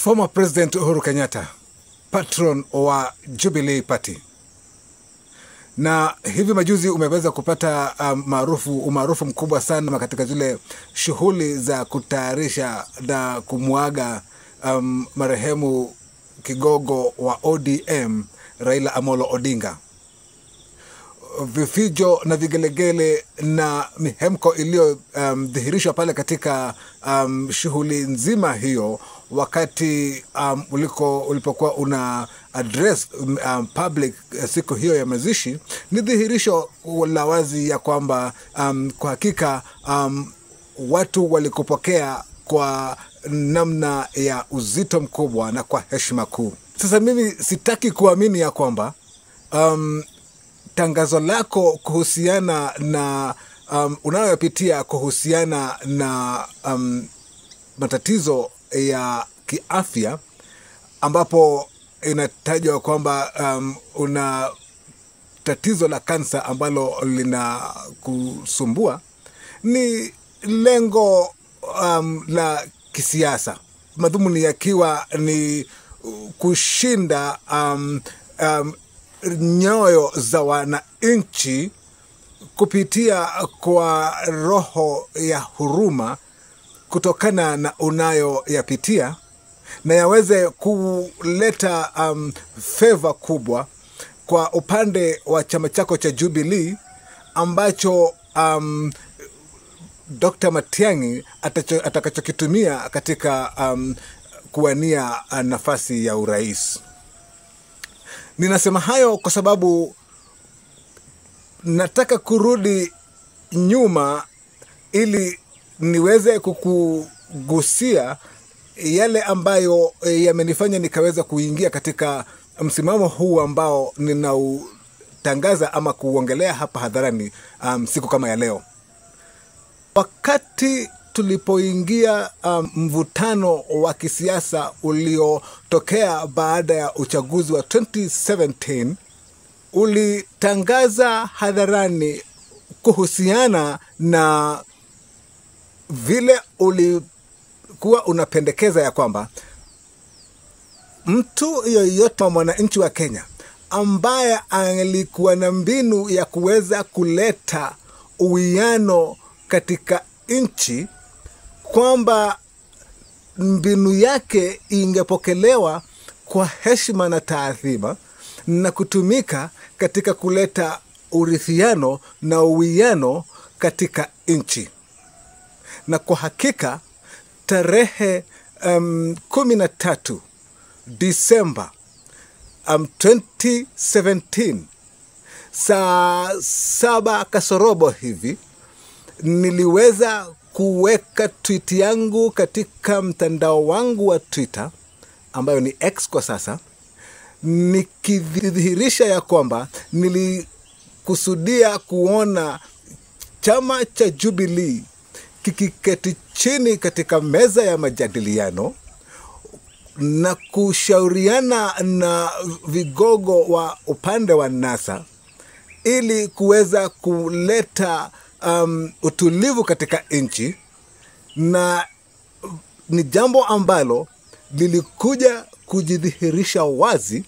Former President Uhuru Kenyatta, patron wa Jubilee Party, na hivi majuzi umeweza kupata umaarufu mkubwa sana katika zile shughuli za kutayarisha na kumuaga marehemu kigogo wa ODM Raila Amolo Odinga. Vifijo na vigelegele na mihemko iliyo dhihirishwa pale katika shughuli nzima hiyo, wakati ulipokuwa una address public siku hiyo ya mazishi, ni dhihirisho la wazi ya kwamba kwa hakika watu walikupokea kwa namna ya uzito mkubwa na kwa heshima kuu. Sasa mimi sitaki kuamini ya kwamba tangazo lako kuhusiana na unayopitia kuhusiana na matatizo ya kiafya, ambapo inatajwa kwamba una tatizo la kansa ambalo lina kusumbua, ni lengo la kisiasa, madhumuni yakiwa ni kushinda nyoyo za wananchi kupitia kwa roho ya huruma kutokana na unayoyapitia, na yaweze kuleta favor kubwa kwa upande wa chama chako cha Jubilee, ambacho Dr. Matiang'i atakachokitumia katika kuwania nafasi ya urais. Ninasema hayo kwa sababu nataka kurudi nyuma ili niweze kukugusia yale ambayo yamenifanya nikaweza kuingia katika msimamo huu ambao ninautangaza ama kuongelea hapa hadharani siku kama ya leo. Wakati tulipoingia mvutano wa kisiasa uliotokea baada ya uchaguzi wa 2017, ulitangaza hadharani kuhusiana na vile ulikuwa unapendekeza ya kwamba mtu yoyote, mwananchi wa Kenya ambaye alikuwa na mbinu ya kuweza kuleta uwiano katika nchi, kwamba mbinu yake ingepokelewa kwa heshima na taadhima na kutumika katika kuleta urithiano na uwiano katika nchi. Na kwa hakika tarehe 13 Disemba 2017 saa 7 kasorobo hivi, niliweza kuweka tweet yangu katika mtandao wangu wa Twitter, ambayo ni X kwa sasa, nikidhihirisha ya kwamba nilikusudia kuona chama cha Jubilee kikiketi chini katika meza ya majadiliano na kushauriana na vigogo wa upande wa NASA ili kuweza kuleta utulivu katika nchi. Na ni jambo ambalo lilikuja kujidhihirisha wazi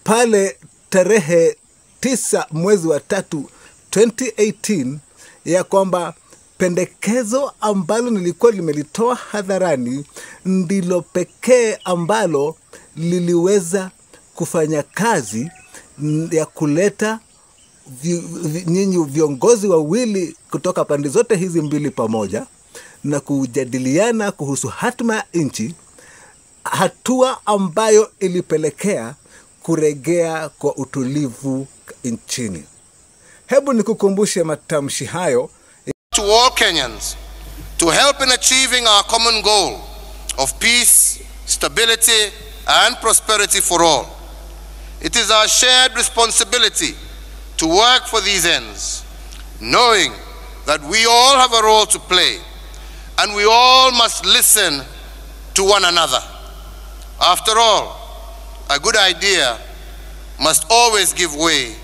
pale tarehe 9 mwezi wa 3 2018, ya kwamba pendekezo ambalo nilikuwa limelitoa hadharani ndilo pekee ambalo liliweza kufanya kazi ya kuleta nyinyi viongozi wawili kutoka pande zote hizi mbili pamoja na kujadiliana kuhusu hatima ya nchi, hatua ambayo ilipelekea kuregea kwa utulivu nchini. Hebu nikukumbushe matamshi hayo. To all Kenyans, to help in achieving our common goal of peace, stability and prosperity for all. It is our shared responsibility to work for these ends, knowing that we all have a role to play and we all must listen to one another. After all, a good idea must always give way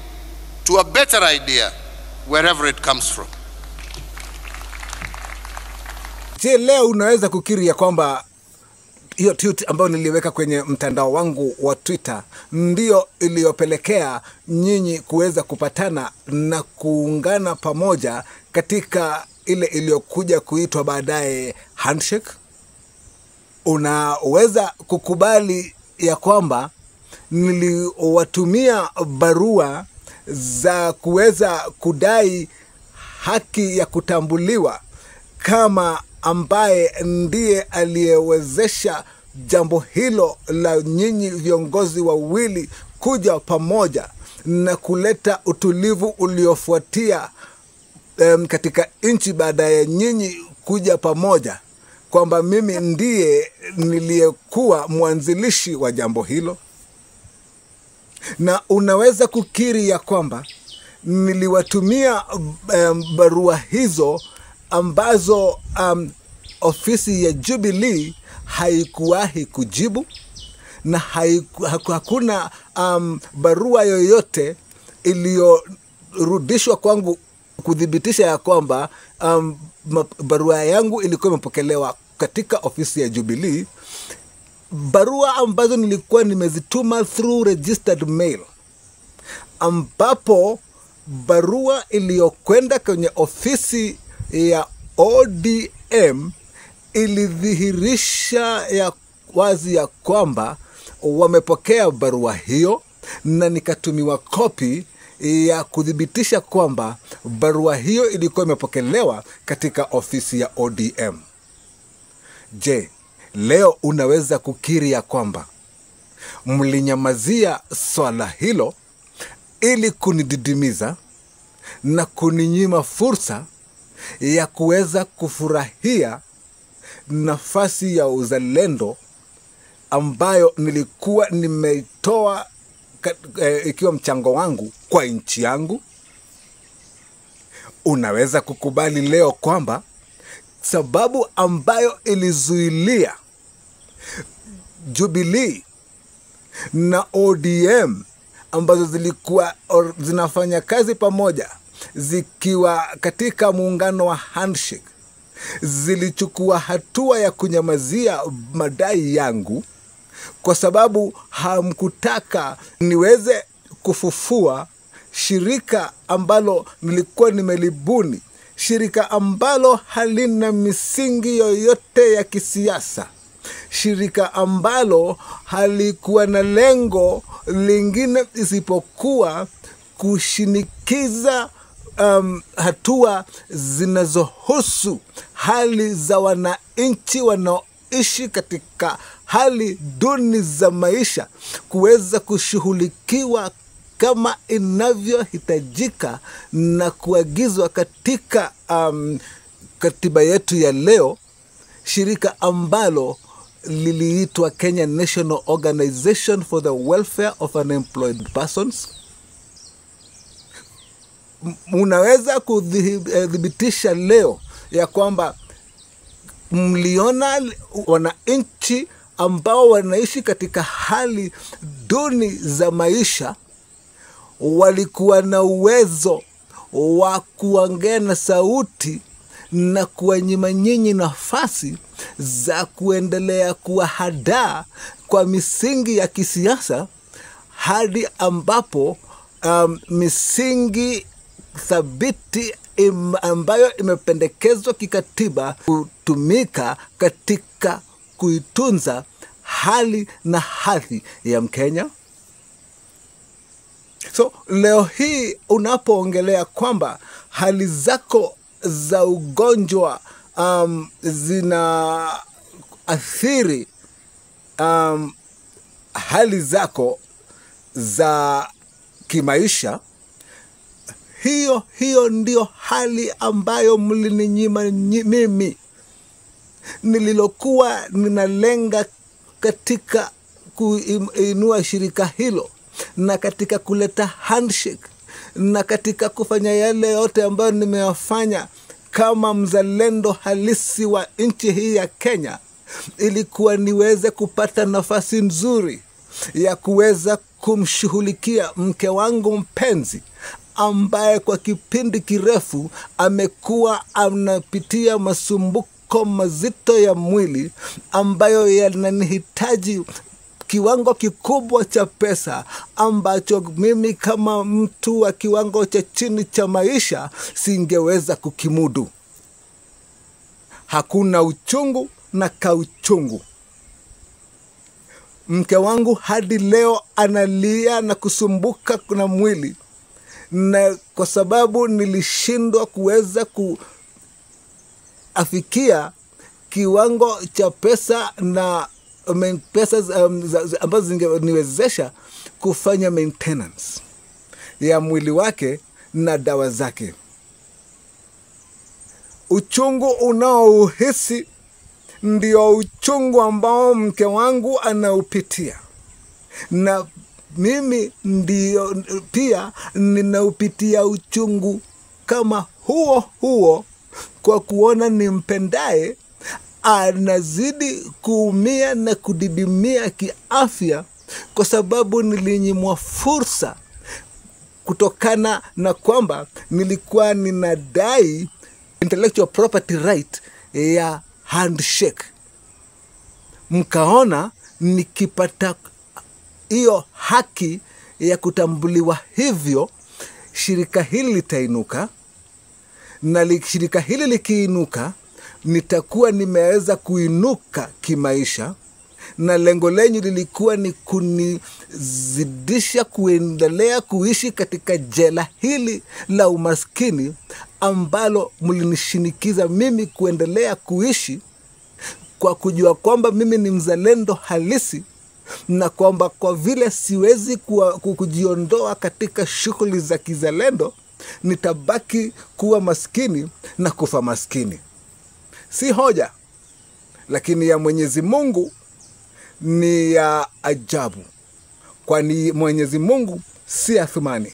to a better idea wherever it comes from. Je, leo unaweza kukiri ya kwamba hiyo tweet ambayo niliweka kwenye mtandao wangu wa Twitter ndio iliyopelekea nyinyi kuweza kupatana na kuungana pamoja katika ile iliyokuja kuitwa baadaye handshake. Unaweza kukubali ya kwamba niliwatumia barua za kuweza kudai haki ya kutambuliwa kama ambaye ndiye aliyewezesha jambo hilo la nyinyi viongozi wawili kuja pamoja na kuleta utulivu uliofuatia katika nchi baada ya nyinyi kuja pamoja, kwamba mimi ndiye niliyekuwa mwanzilishi wa jambo hilo. Na unaweza kukiri ya kwamba niliwatumia barua hizo ambazo ofisi ya Jubilee haikuwahi kujibu, na hakuna barua yoyote iliyorudishwa kwangu kudhibitisha ya kwamba barua yangu ilikuwa imepokelewa katika ofisi ya Jubilee. Barua ambazo nilikuwa nimezituma through registered mail, ambapo barua iliyokwenda kwenye ofisi ya ODM ilidhihirisha ya wazi ya kwamba wamepokea barua hiyo, na nikatumiwa kopi ya kudhibitisha kwamba barua hiyo ilikuwa imepokelewa katika ofisi ya ODM. Je, leo unaweza kukiri ya kwamba mlinyamazia swala hilo ili kunididimiza na kuninyima fursa ya kuweza kufurahia nafasi ya uzalendo ambayo nilikuwa nimeitoa ikiwa mchango wangu kwa nchi yangu? Unaweza kukubali leo kwamba sababu ambayo ilizuilia Jubilee na ODM ambazo zilikuwa zinafanya kazi pamoja zikiwa katika muungano wa handshake, zilichukua hatua ya kunyamazia madai yangu kwa sababu hamkutaka niweze kufufua shirika ambalo nilikuwa nimelibuni, shirika ambalo halina misingi yoyote ya kisiasa, shirika ambalo halikuwa na lengo lingine isipokuwa kushinikiza hatua zinazohusu hali za wananchi wanaoishi katika hali duni za maisha kuweza kushughulikiwa kama inavyohitajika na kuagizwa katika katiba yetu ya leo, shirika ambalo liliitwa Kenya National Organization for the Welfare of Unemployed Persons. Unaweza kudhibitisha leo ya kwamba mliona wananchi ambao wanaishi katika hali duni za maisha walikuwa na uwezo wa kuongea na sauti na kuwanyima nyinyi nafasi za kuendelea kuwahadaa kwa misingi ya kisiasa, hadi ambapo misingi thabiti ambayo imependekezwa kikatiba kutumika katika kuitunza hali na hadhi ya Mkenya. So leo hii unapoongelea kwamba hali zako za ugonjwa zina athiri hali zako za kimaisha, hiyo ndio hali ambayo mlininyima mimi nililokuwa ninalenga katika kuinua shirika hilo, na katika kuleta handshake, na katika kufanya yale yote ambayo nimeyafanya kama mzalendo halisi wa nchi hii ya Kenya, ilikuwa niweze kupata nafasi nzuri ya kuweza kumshughulikia mke wangu mpenzi ambaye kwa kipindi kirefu amekuwa anapitia masumbuko mabadiliko mazito ya mwili ambayo yananihitaji kiwango kikubwa cha pesa ambacho mimi kama mtu wa kiwango cha chini cha maisha singeweza kukimudu. Hakuna uchungu na kauchungu. Mke wangu hadi leo analia na kusumbuka na mwili, na kwa sababu nilishindwa kuweza kuafikia kiwango cha pesa na pesa ambazo zingeniwezesha kufanya maintenance ya mwili wake na dawa zake. Uchungu unaouhisi ndio uchungu ambao mke wangu anaupitia, na mimi ndio pia ninaupitia uchungu kama huo kwa kuona nimpendaye anazidi kuumia na kudidimia kiafya kwa sababu nilinyimwa fursa kutokana na kwamba nilikuwa ninadai intellectual property right ya handshake. Mkaona nikipata hiyo haki ya kutambuliwa hivyo, shirika hili litainuka, na shirika hili likiinuka nitakuwa nimeweza kuinuka kimaisha, na lengo lenyu lilikuwa ni kunizidisha kuendelea kuishi katika jela hili la umaskini ambalo mlinishinikiza mimi kuendelea kuishi, kwa kujua kwamba mimi ni mzalendo halisi, na kwamba kwa vile siwezi kujiondoa katika shughuli za kizalendo, nitabaki kuwa maskini na kufa maskini. Si hoja, lakini ya Mwenyezi Mungu ni ya ajabu, kwani Mwenyezi Mungu si athumani.